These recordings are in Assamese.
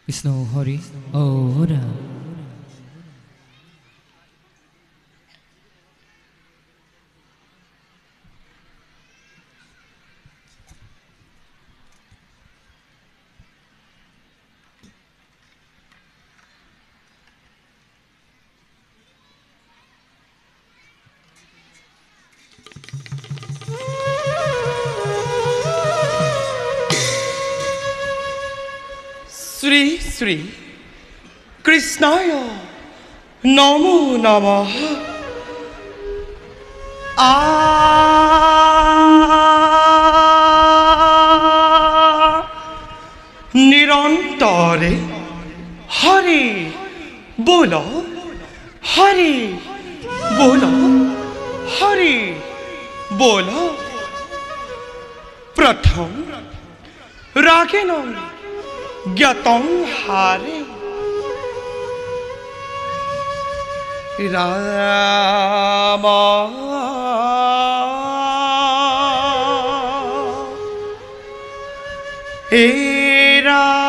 Krishna Hari Ora. Sri Sri Krishnaya Namo Namah Nirantare Hari Bola Hari Bola Hari Bola Pratham Ragenam Gyatong Hare Rama Era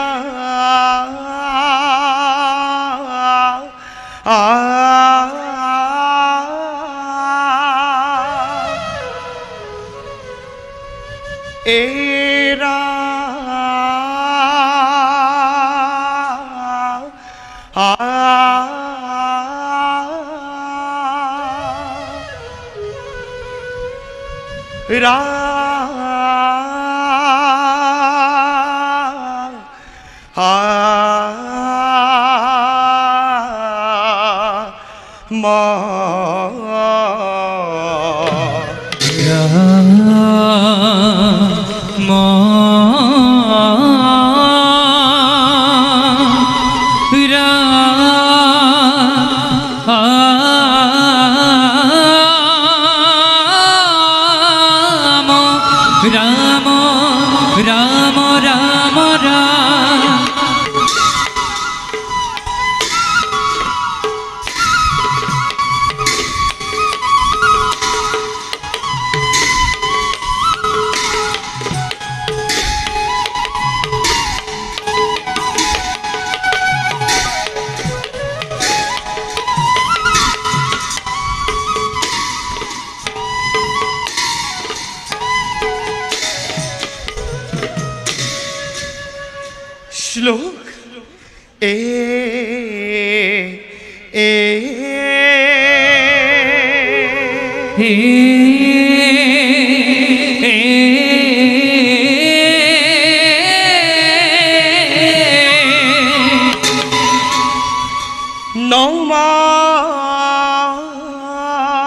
Shlok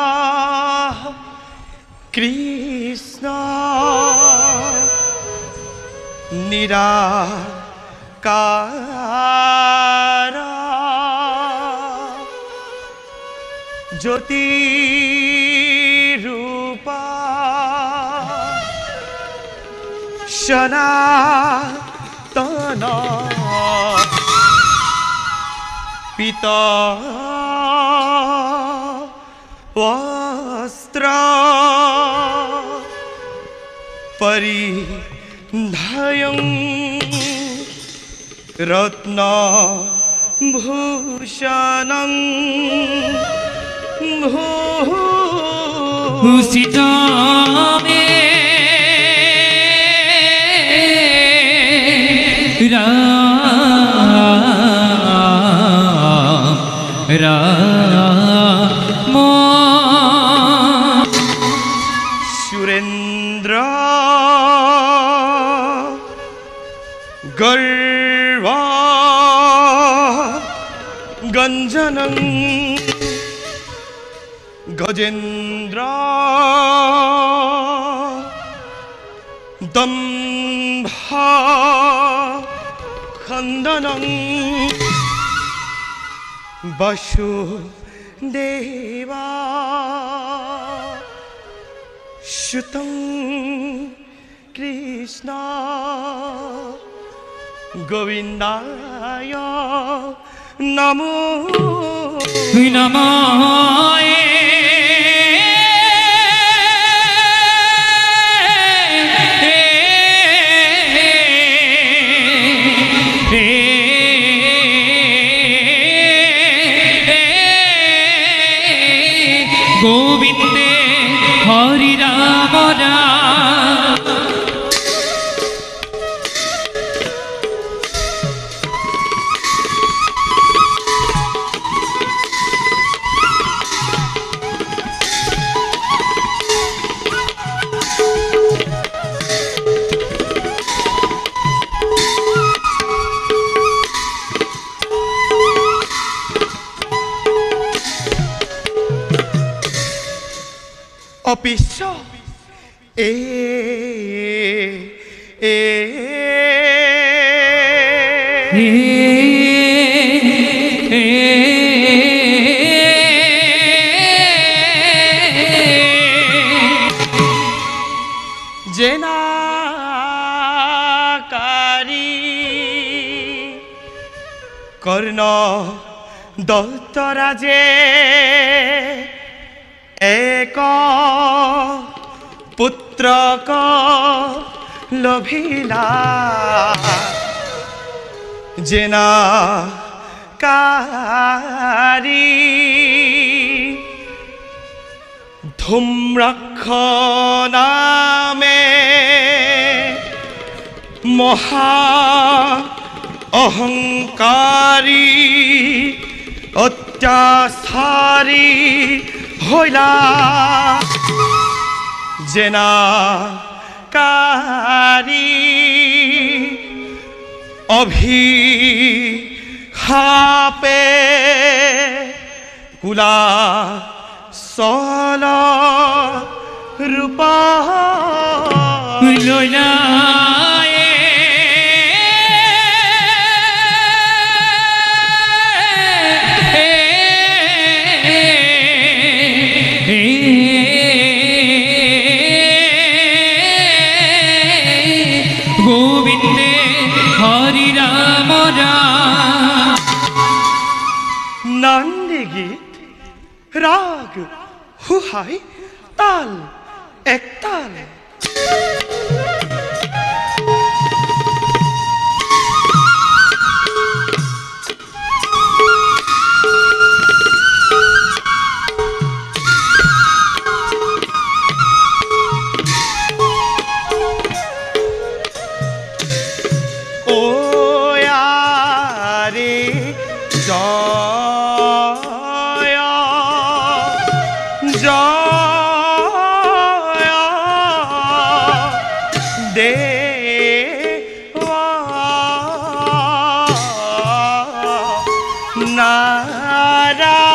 Namah Krishna Nirakara Jyoti Rupa Sanatana Pita Vastra Paridhayam Ratna Bhushanam Bhusitame Rama Surendra Garva Ganjanam Gajendra Dambha Khandanam Vasudeva Shutam Krishna Govindaya Namo Namaye Hari Ram Ram অপিশ এ এ জেনাকারী কর্ণ দত্তরাজে এক পুত্রক লভিলা জেনাকারী ধূম্রাক্ষ নামে মহা অহংকারী অত্যাচারী হইলা জেনাকারী অভিশাপে কুলা সল রূপা লইলা গোবিন্দে হরি রাম রাম নান্দে গীত রাগ হুহাই তাল এক তাল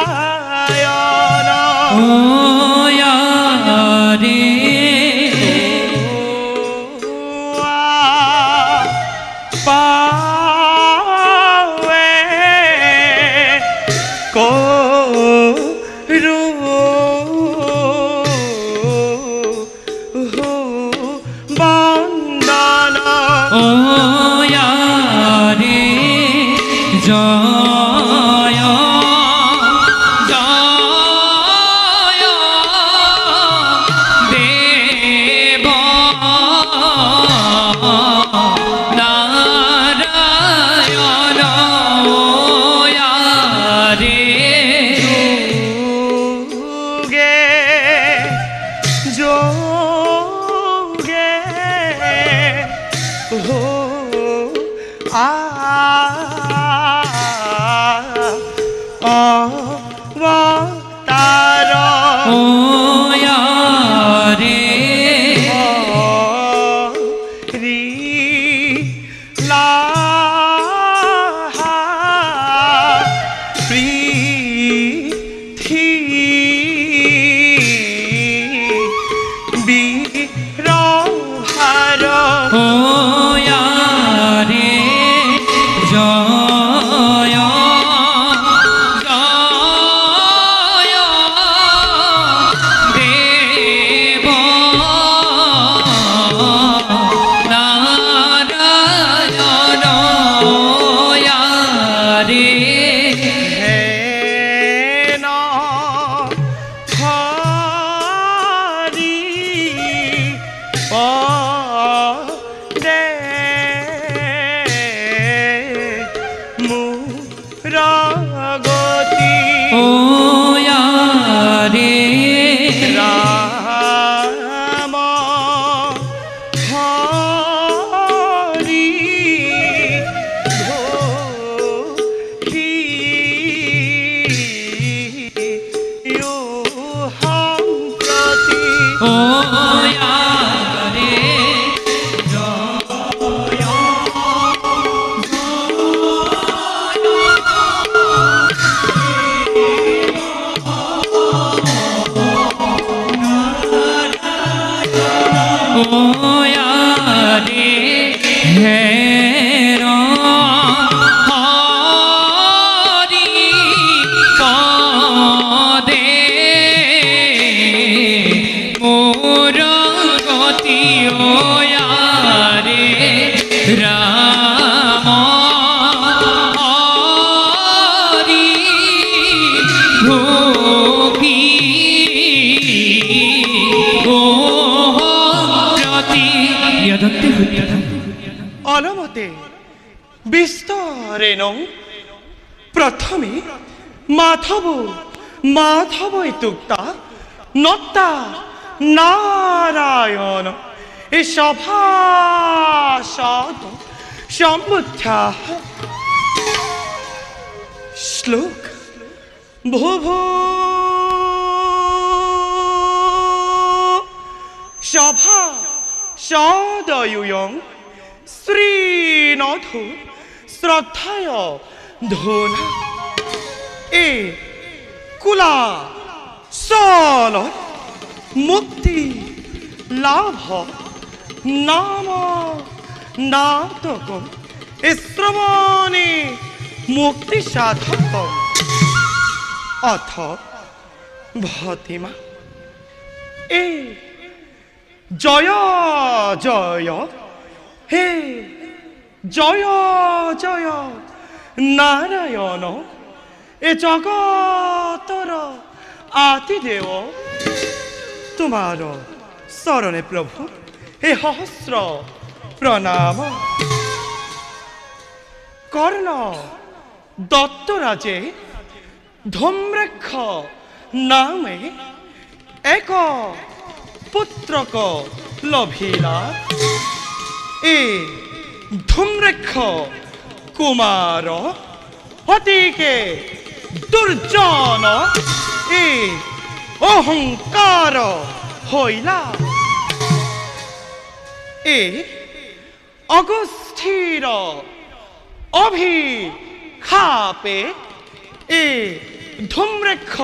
নারায়ণ ও রে পাওয়ে করু বন্দন ও রে জয় জয় দেব নারায়ণ ও রে যোগে যোগে হো অলমতে বিস্তরেণ প্রথমে মাধব ইত্যুক্তা নত্তা নারায়ণ এ সভাসদ সম্বুদ্ধ্যাঃ শ্লোক ভূভূ সভা সদয়ুয়ং শ্রীনধু শ্রদ্ধায় ধুনা এ কুলা সল মুক্তি লাভ নাম নাটক এ শ্রবণে মুক্তি সাধক অথ ভতিমা এ জয় জয় হে জয় জয় নারায়ণ এ জগতর আদিদেব তোমার শরণে প্রভু হে সহস্র প্রণাম কর্ণ দত্তরাজে ধূম্রেক্ষ নামে এক পুত্রক লভিলা এ ধূম্রেক্ষ কুমার অতিকে দুর্জন এ অহংকার হইলা এ অগস্থির অভিখাপে এ ধূম্রেক্ষ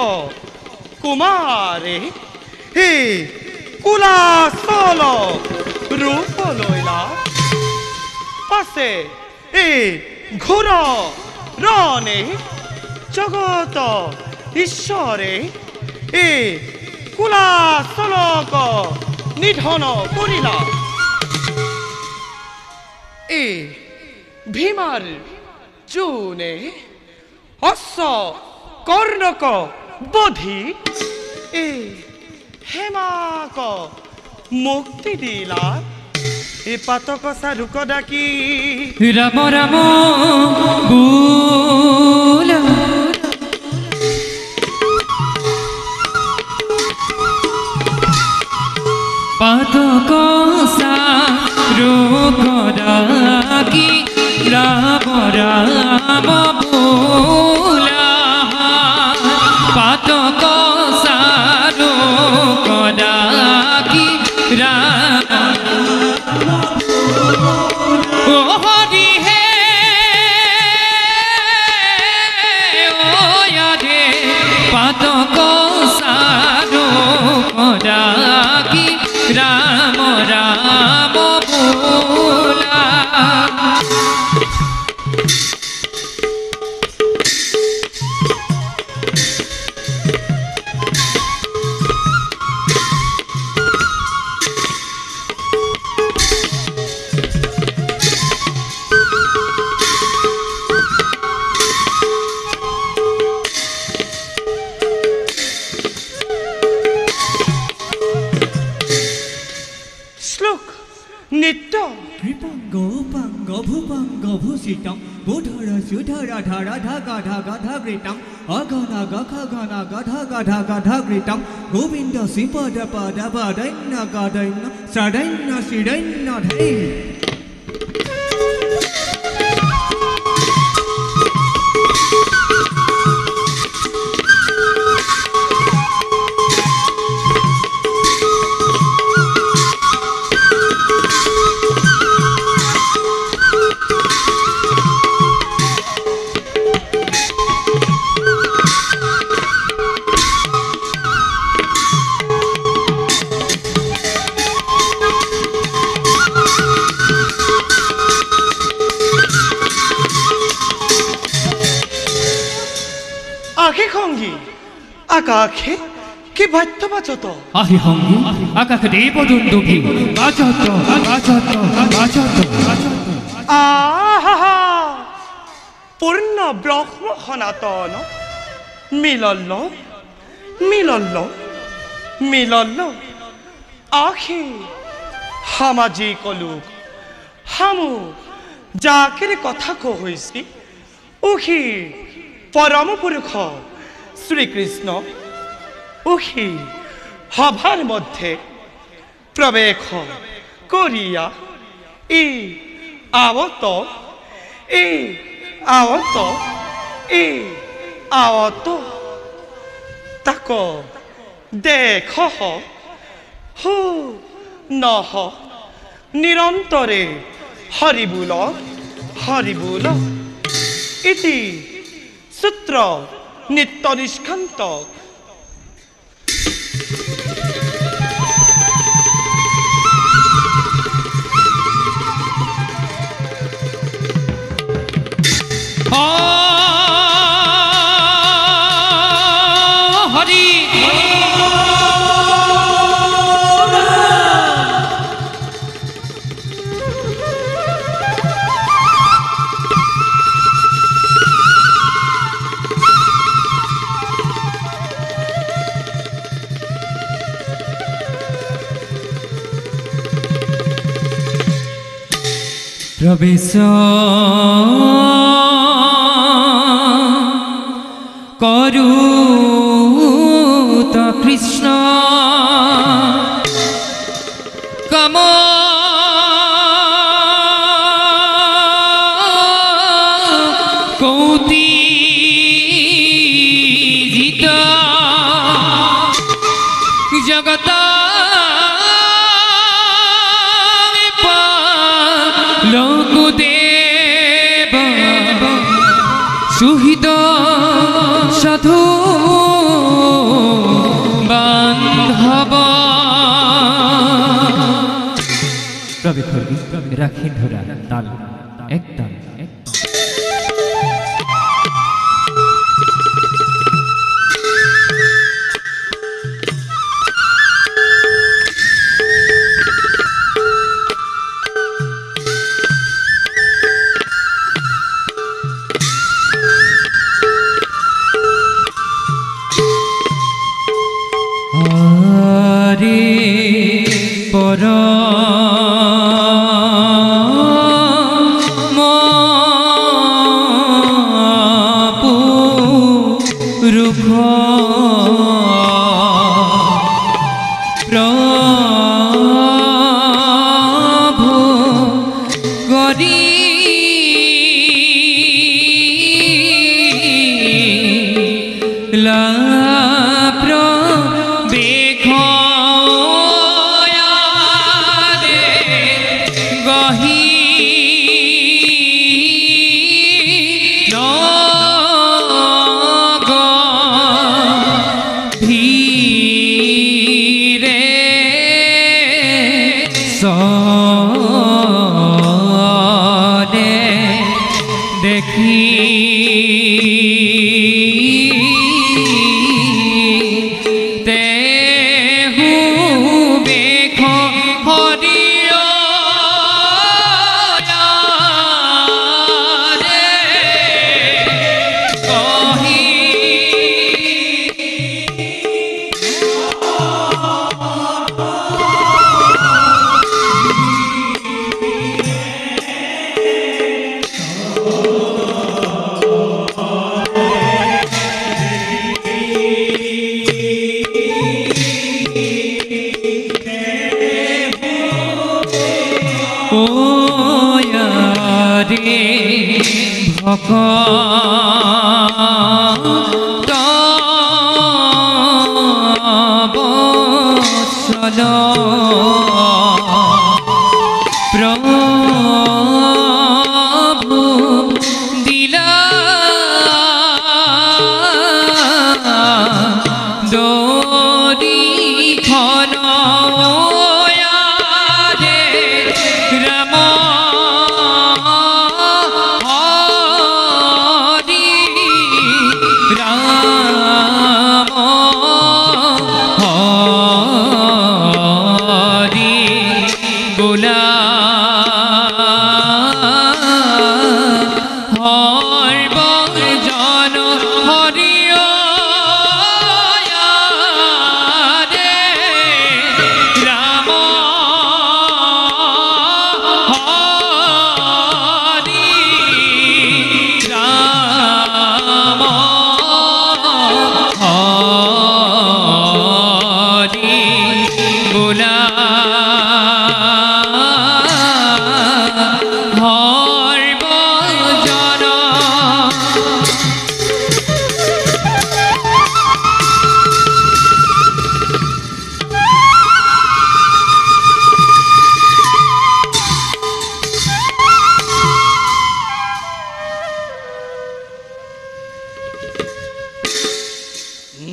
কুমারে হে কুলাসল রূপ লইলা পাশে এ ঘোর রণে জগত ঈশ্বরে এ কুলাসলক নিধন করিলা এ ভীমার জুনে অশ্ব কর্ণক বধি এ হেমাক মুক্তি দিলা এ পাতক সাধুক ডাকি রাম রাম গুল পাতক সাধুক ডাকি রাম রাম বুলা পাতক সাধুক ডাকি রাম ও হরি হে ও ইয়াদে পাতক সাধুক ডাকি রাম রাম বুলা শ্লোক নিত্য কৃপাঙ্গ পাঙ্গ ভূপাঙ্গ ভূষিতম বুধর সুধর ধর ধাগা ধাগা ধাগৃতম অগনা গখগনা গধ গধ গধ গৃতম গোবিন্দ শ্রীপদ পদ পদৈন্য গদৈন্য সদৈন্য শিরৈন্য ধৈ আখে খঙ্গি আকাখে কি বাদ্য বাজত আহি হঙ্গি আকাকে দেব দুন্দুভি বাজত বাজত বাজত আহা পূর্ণ ব্রহ্ম সনাতন মিলল্ল মিলল্ল মিলল্ল আখে সামাজিক লোক হামু যাকের কথা কইছি উহি পরম পুরুষ শ্রীকৃষ্ণ উহি সভার মধ্যে প্রবেশ করিয়া আৱত তাক দেখ হু নহ নিৰন্তৰে হৰিবোল ইতি সূত্র নিত্য নিষ্কান্ত হরি প্রবেশ করুত কৃষ্ণ কম কৌতি জিত জগত লোকদেব সুহিত সাধু বান্ধব প্রবে খর্বি রাখি ধরা তাল একদম পর রূপ প্রভু গরি লা দেখি তেহু বেখ হরিয় কহি ভকত বৎসল প্রভু দিলা দরি খন রাম রাম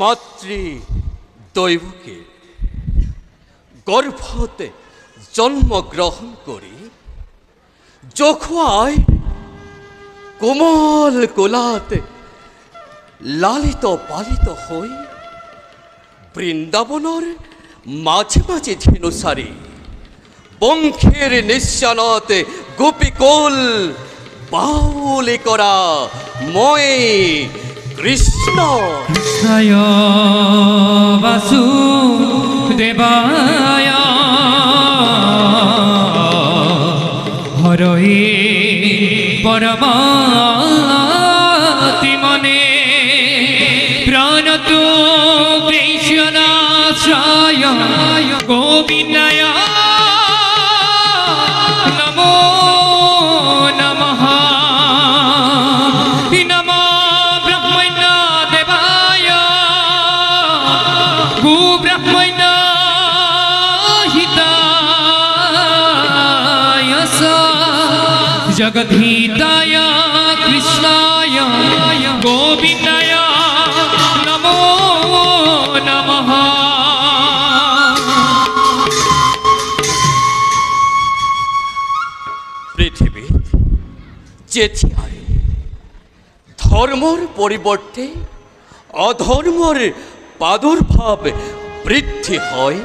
মাতৃ দৈবকে গর্ভতে জন্মগ্রহণ করি যখুয়ায় কোমল কোলাতে লালিত পালিত হই বৃন্দাবনের মাঝে মাঝে ধেনুসারি বংশের নিঃসানতে গোপীকুল বাউলি করা ময়ে কৃষ্ণ কৃষ্ণায় বাসুদেবায় হরয়ে পরমাত্মনে প্রণতো কৃষ্ণাশ্রয় গোবিন্দায় নমো নমঃ নমো ব্রহ্মণ্য দেবায় গোব্রহ্মণ্য হিতায় জগদ্ধিতায় কৃষ্ণায় গোবিন্দায় নমো নমঃ পৃথিবী যেতিয়াই ধর্মর পরিবর্তে অধর্মর প্রাদুর্ভাব বৃদ্ধি হয়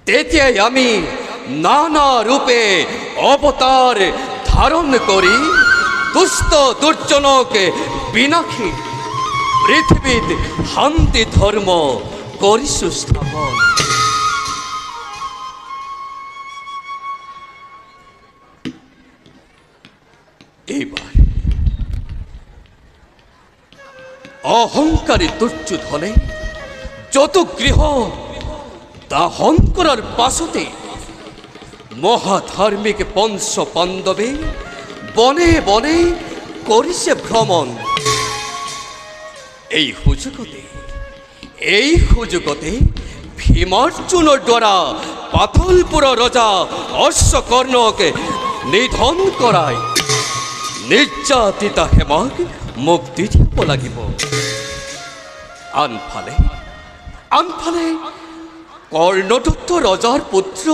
তেতিয়াই আমি নানা রূপে অবতার ধারণ করি দুষ্ট দুর্জনকে বিনাশী পৃথিবীতে শান্তি ধর্ম করি সুস্থাপন। এইবার অহংকারী দুর্যোধনে যত গৃহ দাহন করার পাশতে মহাধার্মিক বংশ পাণ্ডবে বনে বনে করিছে ভ্রমণ। এই হুজুগতে ভীমার্জুনের দ্বারা পাথলপুর রাজা অশ্বকর্ণকে নিধন করায় নির্যাতিতা হেমাক মুক্তি দিব লাগিব। আনফালে কর্ণদত্ত ৰজাৰ পুত্ৰ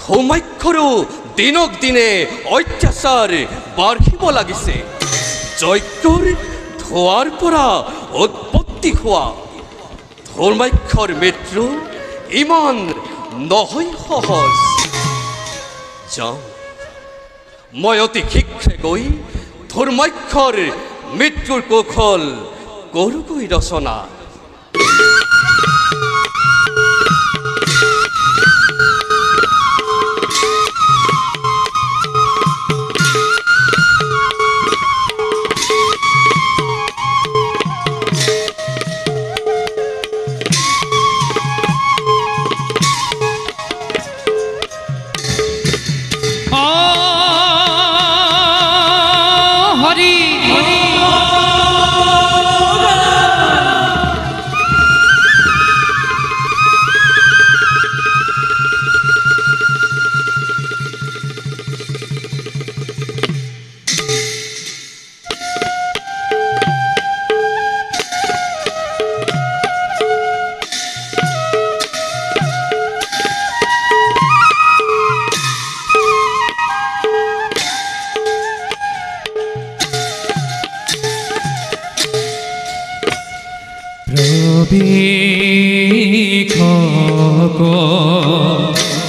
ধৌমাক্ষৰো দিনক দিনে অত্যাচাৰ বাঢ়িব লাগিছে। যজ্ঞৰ ধোঁৱাৰ পৰা উৎপত্তি হোৱা ধৌমাক্ষৰ মৃত্যু ইমান নহয় সহজ। যাওঁ মই অতি শীঘ্ৰে গৈ ধৌমাক্ষৰ মৃত্যুৰ কৌশল কৰোগৈ ৰচনা।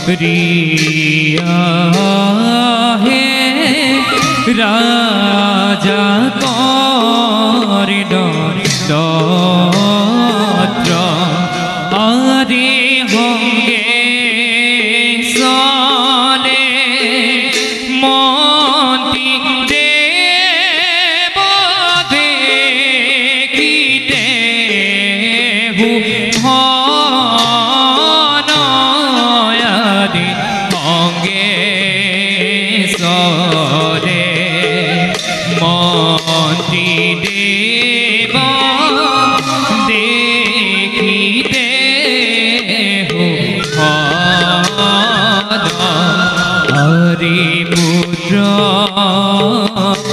प्रिया है राजा कौरिडो आरे होंगे सोने मोती देव देखते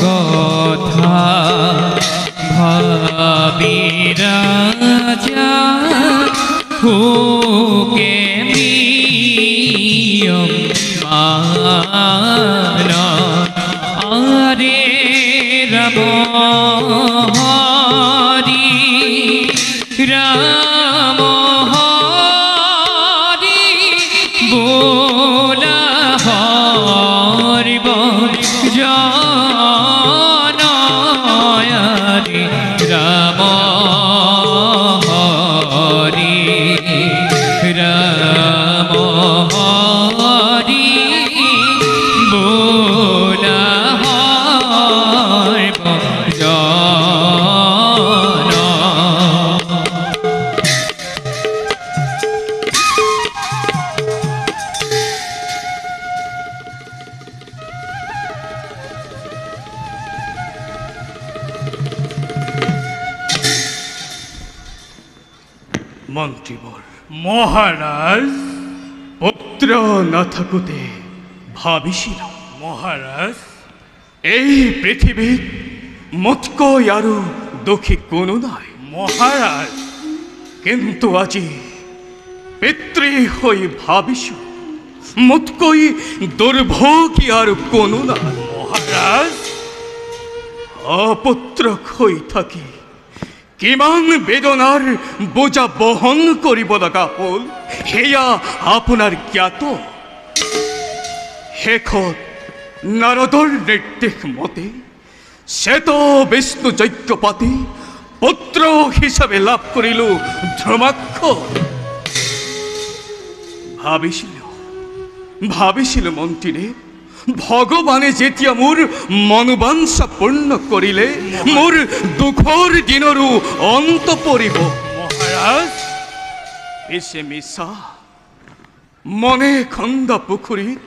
কথা সুকে নিয়ম মান আরে রাম হরি রাম হরি বোলা হরি বল জনয়ারি রাম হরি রাম হরি বোলা হরি বল জন মন্ত্রী বল মহারাজ পুত্র না থাকুতে ভাবিছিল মহারাজ এই পৃথিবীত মোতকৈ আৰু দুখী কোনো নাই মহাৰাজ কিন্তু আজি পিতৃ হৈ ভাবিছো মোতকৈ দুৰ্ভোগী আৰু কোনো নাই মহাৰাজ অপুত্ৰক হৈ থাকি কিমান বেদনাৰ বোজা বহন কৰিব লগা হ'ল সেয়া আপোনাৰ জ্ঞাত শেষত নাৰদৰ নিৰ্দেশ মতে শ্বেত বিষ্ণু যজ্ঞ পাতি পুত্ৰ হিচাপে লাভ কৰিলোঁ ধ্ৰুমাক্ষ ভাবিছিলোঁ মন্ত্ৰীদেৱ ভগৱানে যেতিয়া মোৰ মনোবাঞ্ছা পূৰ্ণ কৰিলে মোৰ দুখৰ দিনৰো অন্ত পৰিব মহাৰাজ পিছে মিছা মনে খন্দা পুখুৰীত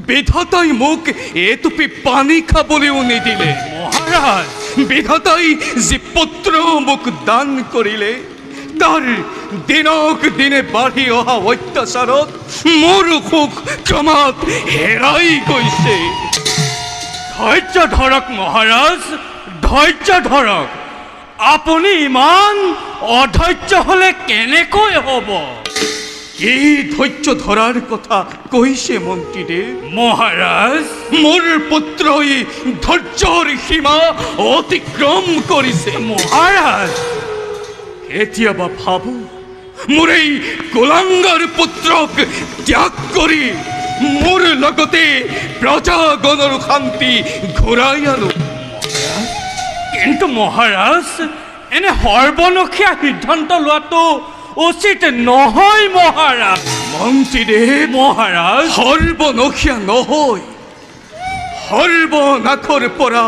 বিধাতাই মোক এটুপি পানী খাবলৈও নিদিলে মহাৰাজ বিধাতাই যি পুত্ৰ মোক দান কৰিলে তাৰ দিনক দিনে বাঢ়ি অহা অত্যাচাৰত মোৰ সুখ ক্ৰমাৎ হেৰাই গৈছে ধৈৰ্য ধৰক মহাৰাজ ধৈৰ্য ধৰক আপুনি ইমান অধৈৰ্য হলে কেনেকৈ হ'ব কি ধৈৰ্য ধৰাৰ কথা কৈছে মন্ত্ৰীদেৱ মহাৰাজ মোৰ পুত্ৰই ধৈৰ্যৰ সীমা অতিক্ৰম কৰিছে মহাৰাজ কেতিয়াবা ভাবো মোৰ এই কুলাংগাৰ পুত্ৰক ত্যাগ কৰি মোৰ লগতে প্ৰজাগণৰ শান্তি ঘূৰাই আনো কিন্তু মহাৰাজ এনে সৰ্বনখীয়া সিদ্ধান্ত লোৱাটো উচিত নহয় মহাৰাজ মন্ত্ৰীদেৱ মহাৰাজ সৰ্বনখীয়া নহয় সৰ্বনাশৰ পৰা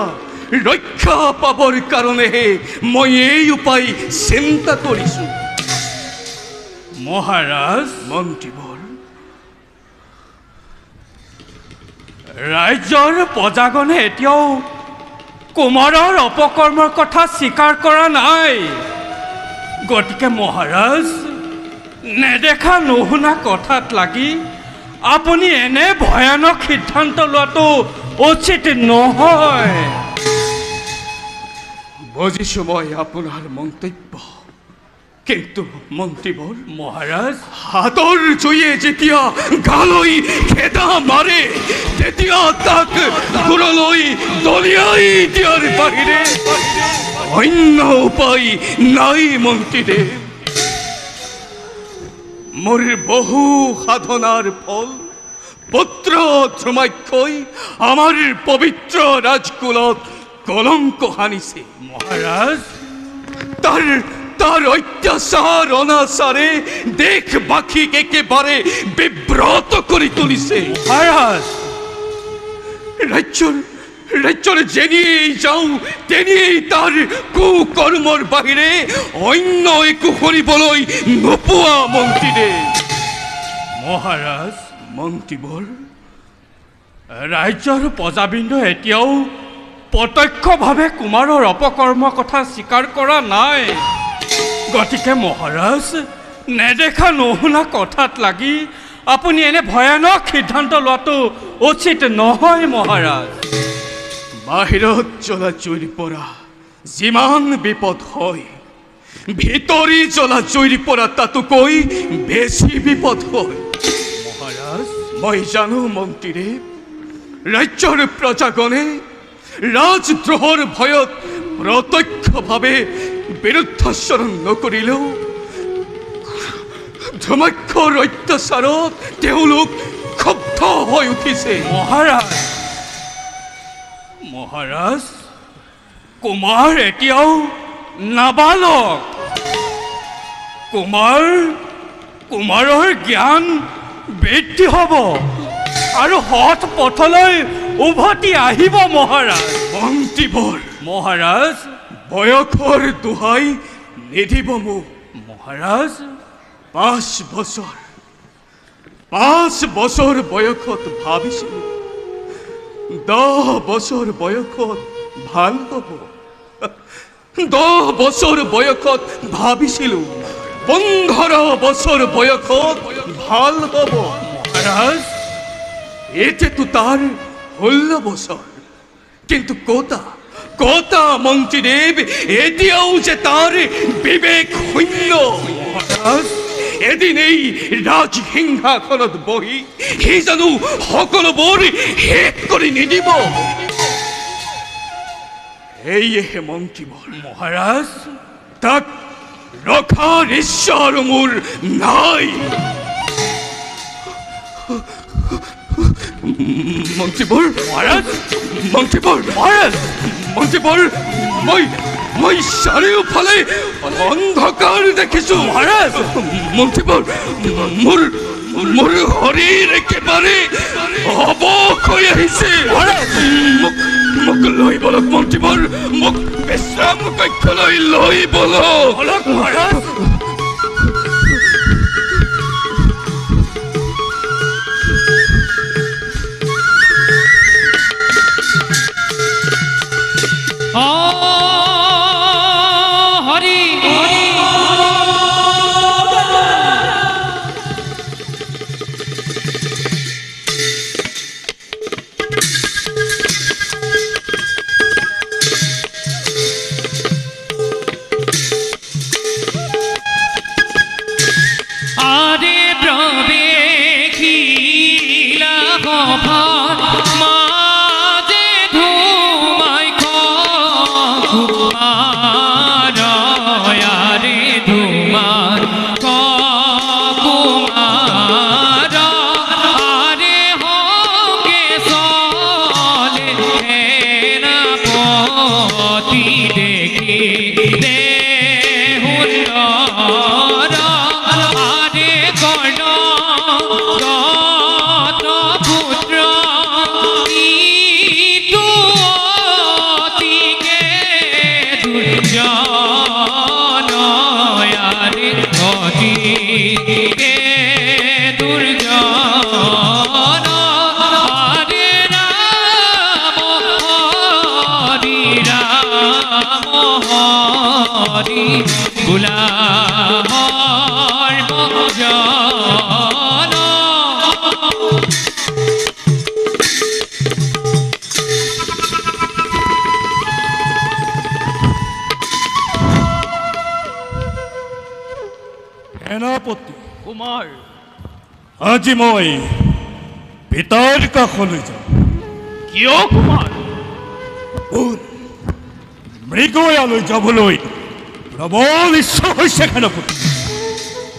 ৰক্ষা পাবৰ কাৰণেহে মই এই উপায় চিন্তা কৰিছোঁ মহাৰাজ মন্ত্ৰীবৰ ৰাজ্যৰ প্ৰজাগণে এতিয়াও কুমাৰৰ অপকৰ্মৰ কথা স্বীকাৰ কৰা নাই গতিকে মহাৰাজ নেদেখা নুশুনা কথাত লাগি আপুনি এনে ভয়ানক সিদ্ধান্ত লোৱাটো উচিত নহয় বুজিছোঁ মই আপোনাৰ মন্তব্য কিন্তু মন্ত্ৰীবৰ মহাৰাজ হাতৰ জুয়ে যেতিয়া গালৈ খেদা মাৰে তেতিয়া তাক দূৰলৈ দলিয়াই দিয়াৰ বাহিৰে অন্য উপায় নাই মন্ত্ৰীদেৱ মোৰ বহু সাধনাৰ ফল পুত্ৰ ধ্ৰুমাক্ষই আমাৰ পবিত্ৰ ৰাজকুলত কলংক সানিছে মহাৰাজ তাৰ অত্যাচাৰ অনাচাৰে দেশবাসীক একেবাৰে বিব্ৰত কৰি তুলিছে মহাৰাজ ৰাজ্যৰ যেনিয়েই যাওঁ তেনিয়েই তাৰ কুকৰ্মৰ বাহিৰে অন্য একো শুনিবলৈ নোপোৱা মন্ত্ৰীদেৱ মহাৰাজ মন্ত্ৰীবৰ ৰাজ্যৰ প্ৰজাবৃন্দ এতিয়াও প্ৰত্যক্ষভাৱে কুমাৰৰ অপকৰ্মৰ কথা স্বীকাৰ কৰা নাই গতিকে মহাৰাজ নেদেখা নুশুনা কথাত লাগি আপুনি এনে ভয়ানক সিদ্ধান্ত লোৱাটো উচিত নহয় মহাৰাজ বাহিৰত জ্বলা জুইৰ পৰা যিমান বিপদ হয় ভিতৰি জ্বলা জুইৰ পৰা তাতোকৈ বেছি বিপদ হয়। মহাৰাজ, মই জানো মন্ত্ৰীদেৱ, ৰাজ্যৰ প্ৰজাগণে ৰাজদ্ৰোহৰ ভয়ত প্ৰত্যক্ষভাৱে বিৰুদ্ধাচৰণ নকৰিলেও ধৰ্মাক্ষৰ অত্যাচাৰত তেওঁলোক ক্ষুব্ধ হৈ উঠিছে। মহাৰাজ, কুমাৰ এতিয়াও নাবালক। কুমাৰৰ জ্ঞান বৃদ্ধি হ'ব আৰু সৎ পথলৈ উভতি আহিব। মহাৰাজ, মন্ত্ৰীবৰ মহাৰাজ, বয়সৰ দোহাই নিদিব মোক। মহাৰাজ, 5 বছৰ বয়সত ভাবিছিলোঁ 10 বছৰ বয়সত ভাল হ'ব। 10 বছৰ বয়সত ভাবিছিলোঁ 15 বছৰ বয়সত ভাল হ'ব। মহাৰাজ, এতিয়াতো তাৰ 16 বছৰ। কিন্তু কতা মন্ত্ৰীদেৱ, এতিয়াও যে তাৰ বিবেক শূন্য। মহাৰাজ, এদিন এই ৰাজসিংহাসনত বহি সি জানো সকলোবোৰ শেষ কৰি নিদিব? এইহে মন্ত্ৰীবৰ। মহাৰাজ, তাক ৰখাৰ ইচ্ছা আৰু মোৰ নাই। মন্ত্ৰীবৰ, মই চাৰিওফালে অন্ধকাৰ দেখিছো। মহাৰাজ, মন্ত্ৰীবৰ, মোৰ শৰীৰ একেবাৰে অৱশ হৈ আহিছে। মোক লৈ বলক মন্ত্ৰীবৰ, মোক বিশ্ৰাম কক্ষলৈ লৈ বলক। মহাৰাজ, হরি আরে প্রবেখিলা গভার মাঝে ধুমাই কুমার আরে ধুমার কুমার আরে হকে সলে না পতি দেখি দে আরে কর্ণ পুত্র তুকে দুর্জন আরে অতিকে দুর্জন আরে রাম হরি রাম হরি গুলাহর মজন সেনাপতি কুমাৰ, আজি মই পিতাৰ কাষলৈ যাওঁ। কিয় কুমাৰ? মৃগয়ালৈ যাবলৈ প্ৰবল ইচ্ছা হৈছে সেনাপতি,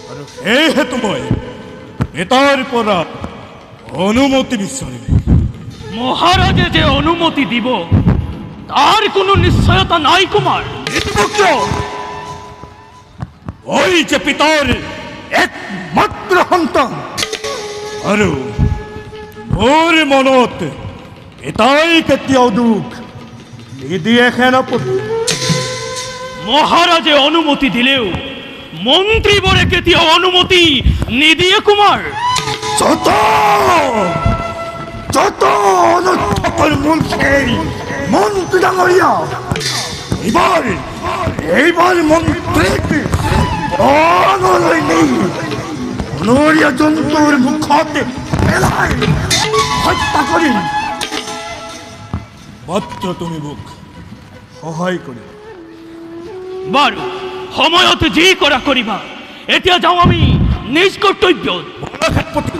আৰু সেয়েহেতু মই পিতাৰ পৰা অনুমতি বিচাৰিলোঁ। মহাৰাজে যে অনুমতি দিব তাৰ কোনো নিশ্চয়তা নাই কুমাৰ। ওই যে পিতাৰ একমাত্ৰ সন্তান, আৰু মোৰ মনত পিতাই কেতিয়াও দুখ নিদিয়ে সেনাপতি। মহাৰাজে অনুমতি দিলেও মন্ত্ৰীবোৰে কেতিয়াও অনুমতি নিদিয়ে কুমাৰ। যত অনুত্থাপন মন্ত্ৰী ডাঙৰীয়া, এইবাৰ মন্ত্ৰীক বনলৈ নি বনৰীয়া জন্তুৰ মুখত পেলাই হত্যা কৰিম। মাত্ৰ তুমি মোক সহায় কৰিবা। বাৰু সময়ত যি কৰা কৰিবা এতিয়া যাওঁ আমি নিজ কৰ্তব্যত বনক্ষেত্ৰপতি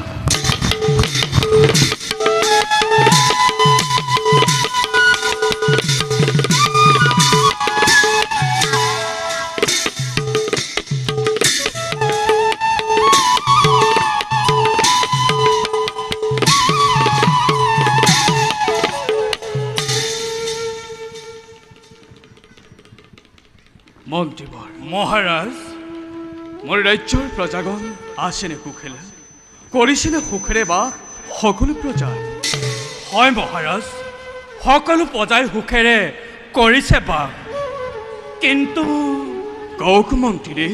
মন্ত্ৰীবৰ মহাৰাজ মোৰ ৰাজ্যৰ প্ৰজাগণ আছেনে সুখেৰে কৰিছেনে সুখেৰে বাস সকলো প্ৰজাই হয় মহাৰাজ সকলো প্ৰজাই সুখেৰে কৰিছে বাস কিন্তু কওক মন্ত্ৰীদেৱ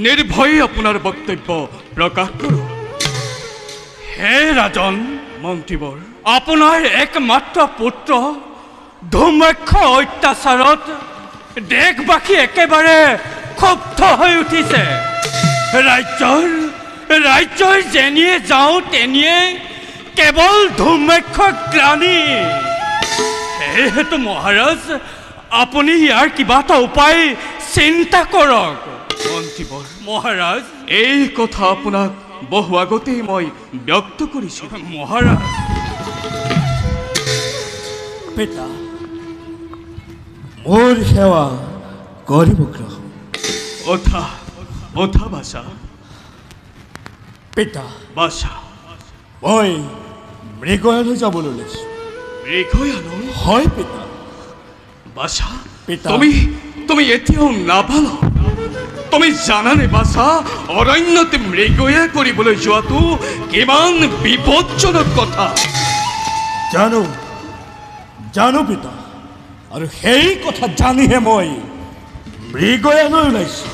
নিৰ্ভয়ে আপোনাৰ বক্তব্য প্ৰকাশ কৰক হে ৰাজন মন্ত্ৰীবৰ আপোনাৰ একমাত্ৰ পুত্ৰ ধূম্ৰাক্ষ অত্যাচাৰত দেশবাসী একেবাৰে ক্ষুব্ধ হৈ উঠিছে ৰাজ্যৰ যেনিয়ে যাওঁ তেনিয়ে কেৱল ধূম্ৰাক্ষ গ্লানি সেয়েহেতু মহাৰাজ আপুনি ইয়াৰ কিবা এটা উপায় চিন্তা কৰক মন্ত্ৰীবৰ মহাৰাজ এই কথা আপোনাক বহু আগতেই মই ব্যক্ত কৰিছোঁ মহাৰাজ পিতা মোৰ সেৱা কৰিব গ্ৰহণ অথা বাছা পিতা বাছা মই মৃগয়ালৈ যাবলৈ ওলাইছোঁ মৃগয়ালৈ হয় পিতা বাছা পিতা তুমি এতিয়াও নাভালা তুমি জানানে বাছা অৰণ্যত মৃগয়া কৰিবলৈ যোৱাটো কিমান বিপদজনক কথা জানো পিতা আৰু সেই কথা জানিহে মই মৃগয়ালৈ ওলাইছোঁ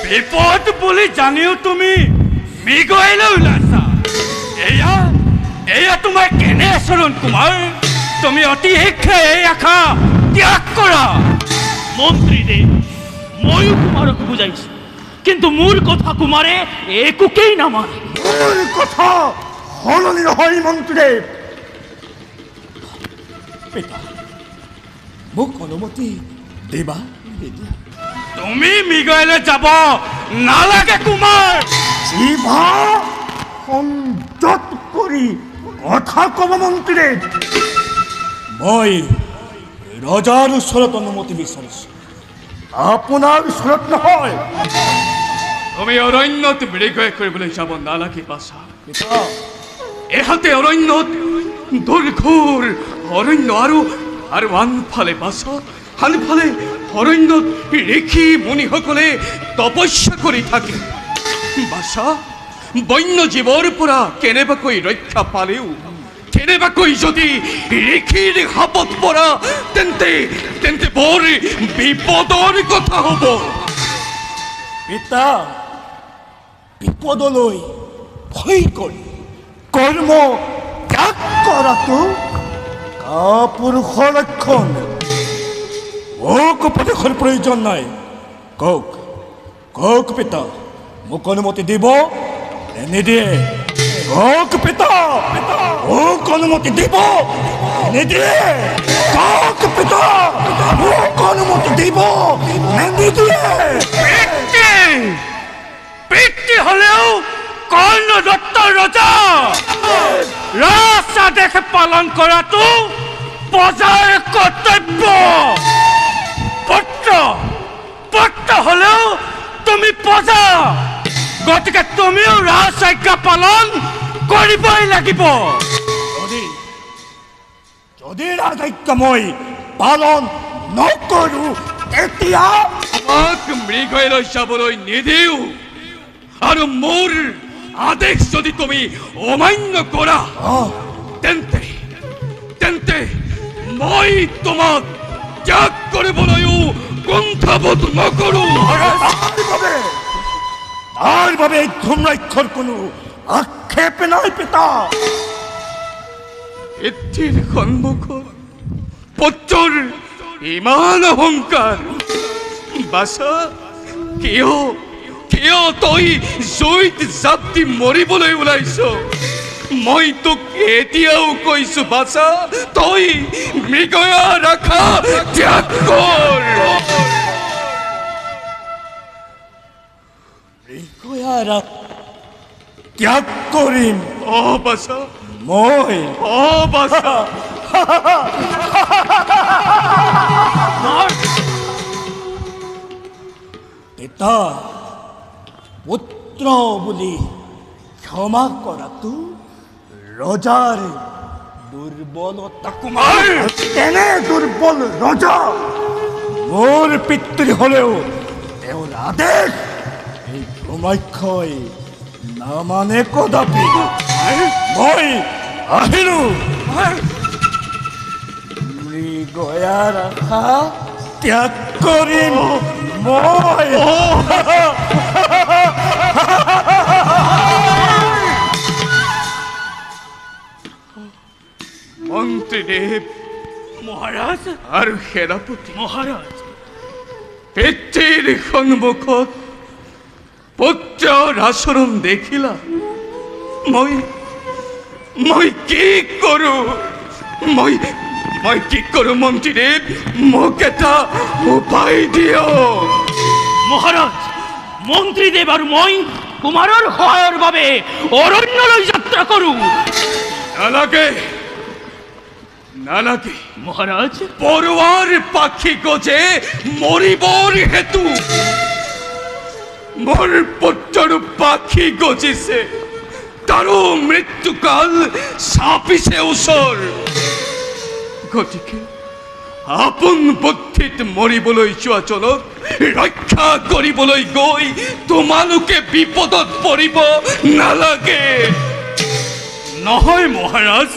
বিপদ বুলি জানিও তুমি মৃগয়ালৈ ওলাইছা এয়া তোমাৰ কেনে আচৰণ কুমাৰ তুমি অতি শীঘ্ৰে এই আশা ত্যাগ কৰা মন্ত্ৰীদেৱ ময়ো কুমাৰক বুজাইছোঁ কিন্তু মোৰ কথা কুমাৰে একোকেই নামানে মোৰ কথা সলনি নহয় মন্ত্ৰীদেৱ পিতা মোক অনুমতি দিবা তুমি মৃগয়ালৈ যাব নালাগে কুমাৰ জিভা সংযত কৰি কথা ক'ব মন্ত্ৰীদেৱ মই ৰজাৰ ওচৰত অনুমতি বিচাৰিছোঁ আপোনাৰ ওচৰত নহয় তুমি অৰণ্যত মৃগয়া কৰিবলৈ যাব নালাগে বাছা পিতা এহাতে অৰণ্যত দুৰ্ঘোৰ অৰণ্য আৰু আনফালে বাছা আনফালে অৰণ্যত ঋষি মুনিসকলে তপস্যা কৰি থাকে বাছা বন্য জীৱৰ পৰা কেনেবাকৈ ৰক্ষা পালেও কেনেবাকৈ যদি ঋষিৰ হাতত পৰা তেন্তে বৰ বিপদৰ কথা হ'ব পিতা বিপদলৈ ভয় কৰি কৰ্ম ত্যাগ কৰাটো কাপুৰুষৰ লক্ষণ মোক উপদেশৰ প্ৰয়োজন নাই কওক পিতা মোক অনুমতি দিব নিদিয়ে কওক পিতা মোক অনুমতি দিব নিদিয়ে কওক পিতা মোক অনুমতি দিব নিদিয়ে পিতৃ হলেও কৰ্ণ দত্ত ৰজা ৰাজ আদেশ পালন কৰাটো প্ৰজাৰ কৰ্তব্য পুত্ৰ হলেও তুমি প্ৰজা গতিকে তুমিও ৰাজ আজ্ঞা পালন কৰিবই লাগিব যদি ৰাজ আজ্ঞা মই পালন নকৰো তেতিয়া আমাক মৃগয়ালৈ যাবলৈ নিদিও আৰু মোৰ আদেশ যদি তুমি অমান্য কৰা তেন্তে মই তোমাক ত্যাগ কৰিবলৈও কুণ্ঠাবোধ নকৰো তাৰ বাবে ধূম্ৰাক্ষৰ কোনো আক্ষেপ নাই পিতা পিতৃৰ সন্মুখত পুত্ৰৰ ইমান অহংকাৰ বাছা কিয় তই জুইত জাপ দি মৰিবলৈ ওলাইছ মই তোক এতিয়াও কৈছো বাছা তই মৃগয়া ৰাখা ত্যাগ কৰ তাৰা ত্যাগ কৰিম অ বাছা মই অ বাছা পিতা পুত্ৰ বুলি ক্ষমা কৰাটো ৰজাৰ দুৰ্বলতা কুমাৰ তেনে দুৰ্বল ৰজা মোৰ পিতৃ হলেও তেওঁৰ আদেশ এই ভ্ৰমাক্ষই নামানে কদাপি মই আহিলো মৃগয়াৰ আশা ত্যাগ কৰিম মই মন্ত্ৰীদেৱ মহাৰাজ আৰু সেনাপতি মহাৰাজ পিতৃৰ সন্মুখত পুত্ৰৰ আচৰণ দেখিলা মই কি কৰো মই কি কৰো মন্ত্ৰীদেৱ মোক এটা উপায় দিয়ক মহাৰাজ মন্ত্ৰীদেৱ আৰু মই কুমাৰৰ সহায়ৰ বাবে অৰণ্যলৈ যাত্ৰা কৰো নালাগে মহাৰাজ পৰুৱাৰ পাখি গজে মৰিবৰ হেতু মোৰ পুত্ৰৰ পাখি গজিছে তাৰো মৃত্যুকাল চাপিছে ওচৰ গতিকে আপোন বুদ্ধিত মৰিবলৈ যোৱা জনক ৰক্ষা কৰিবলৈ গৈ তোমালোকে বিপদত পৰিব নালাগে নহয় মহাৰাজ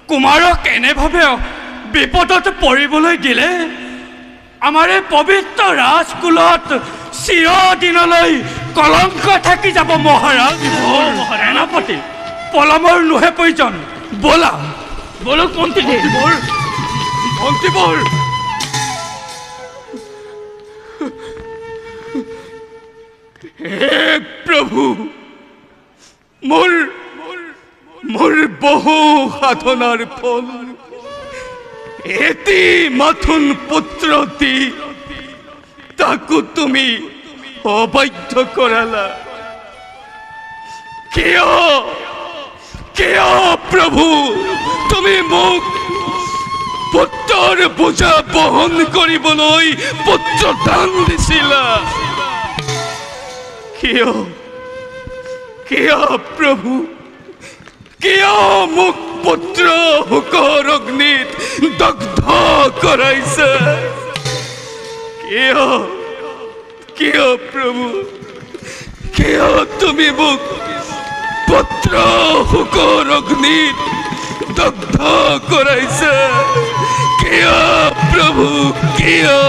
কুমাৰক এনেভাৱে বিপদত পৰিবলৈ দিলে আমাৰ এই পবিত্ৰ ৰাজকুলত চিৰদিনলৈ কলংক থাকি যাব মহাৰাজ সেনাপতি পলমৰ নোহে প্ৰয়োজন ব'লা বলক মন্ত্ৰীদেৱ মন্ত্ৰীবৰ হে প্ৰভু মোৰ বহু সাধনাৰ ফল এটি মাথোন পুত্ৰ দি তাকো তুমি অবাধ্য কৰালা কিয় প্ৰভু তুমি মোক পুত্ৰৰ বোজা বহন কৰিবলৈ পুত্ৰ দান দিছিলা কিয় প্ৰভু কিয় মোক পুত্ৰ শোকৰ অগ্নিত দগ্ধ কৰাইছে কিয় প্ৰভু কিয় তুমি মোক পুত্ৰ শোকৰ অগ্নিত দগ্ধ কৰাইছে কিয় প্ৰভু কিয়